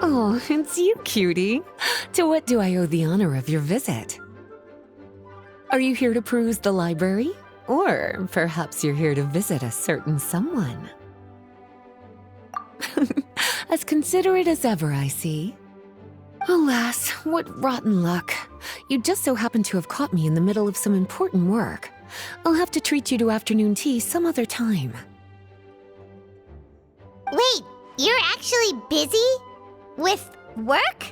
Oh, it's you, cutie. To what do I owe the honor of your visit? Are you here to peruse the library? Or perhaps you're here to visit a certain someone? As considerate as ever, I see. Alas, what rotten luck. You just so happen to have caught me in the middle of some important work. I'll have to treat you to afternoon tea some other time. Wait, you're actually busy? With work?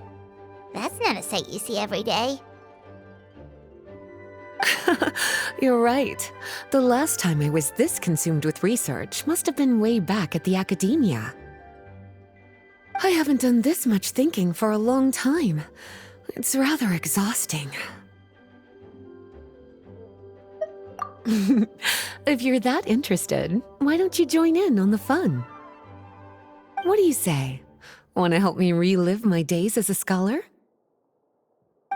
That's not a sight you see every day. You're right. The last time I was this consumed with research must have been way back at the academia. I haven't done this much thinking for a long time. It's rather exhausting. If you're that interested, why don't you join in on the fun? What do you say? Want to help me relive my days as a scholar?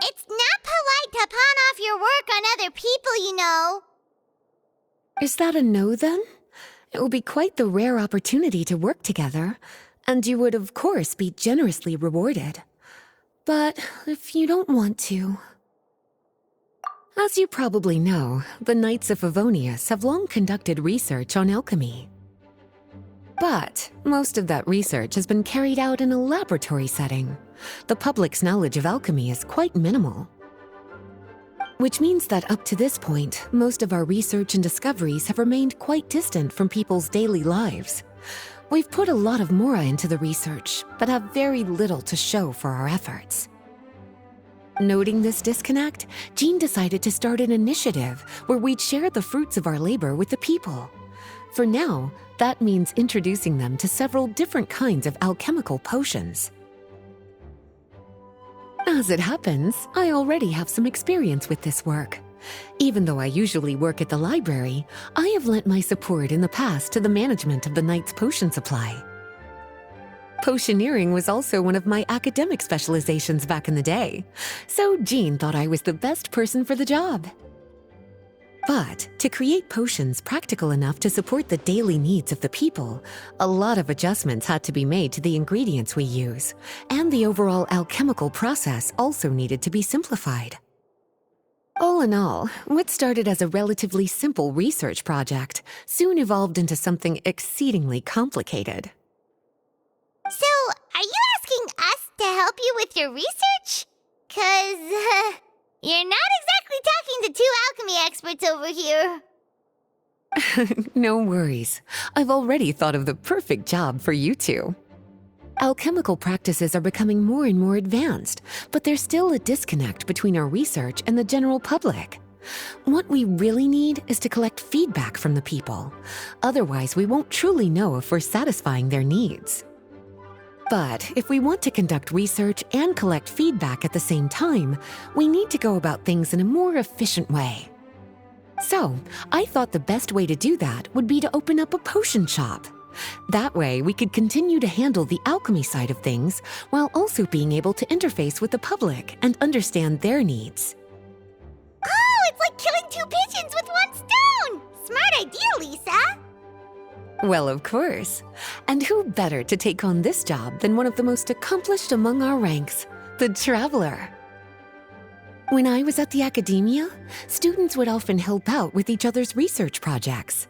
It's not polite to pawn off your work on other people, you know. Is that a no, then? It will be quite the rare opportunity to work together, and you would, of course, be generously rewarded. But if you don't want to... As you probably know, the Knights of Favonius have long conducted research on alchemy. But most of that research has been carried out in a laboratory setting. The public's knowledge of alchemy is quite minimal. Which means that up to this point, most of our research and discoveries have remained quite distant from people's daily lives. We've put a lot of mora into the research, but have very little to show for our efforts. Noting this disconnect, Jean decided to start an initiative where we'd share the fruits of our labor with the people. For now, that means introducing them to several different kinds of alchemical potions. As it happens, I already have some experience with this work. Even though I usually work at the library, I have lent my support in the past to the management of the Knight's potion supply. Potioneering was also one of my academic specializations back in the day, so Jean thought I was the best person for the job. But to create potions practical enough to support the daily needs of the people, a lot of adjustments had to be made to the ingredients we use, and the overall alchemical process also needed to be simplified. All in all, what started as a relatively simple research project soon evolved into something exceedingly complicated. So, are you asking us to help you with your research? 'Cause, you're not exactly talking to two alchemy experts over here. No worries. I've already thought of the perfect job for you two. Alchemical practices are becoming more and more advanced, but there's still a disconnect between our research and the general public. What we really need is to collect feedback from the people. Otherwise, we won't truly know if we're satisfying their needs. But if we want to conduct research and collect feedback at the same time, we need to go about things in a more efficient way. So, I thought the best way to do that would be to open up a potion shop. That way, we could continue to handle the alchemy side of things while also being able to interface with the public and understand their needs. Oh, it's like killing two pigeons with one stone! Smart idea, Lisa! Well, of course. And who better to take on this job than one of the most accomplished among our ranks, the Traveler? When I was at the academia, students would often help out with each other's research projects.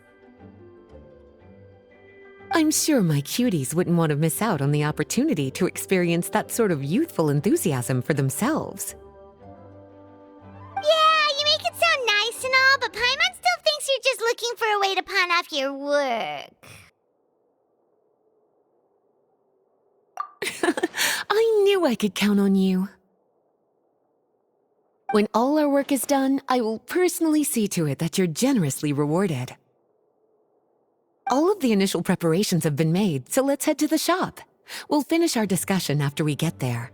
I'm sure my cuties wouldn't want to miss out on the opportunity to experience that sort of youthful enthusiasm for themselves. Yeah, you make it sound nice and all, but Paimon still thinks you're just looking for a way to pawn off your work. I knew I could count on you. When all our work is done, I will personally see to it that you're generously rewarded. All of the initial preparations have been made, so let's head to the shop. We'll finish our discussion after we get there.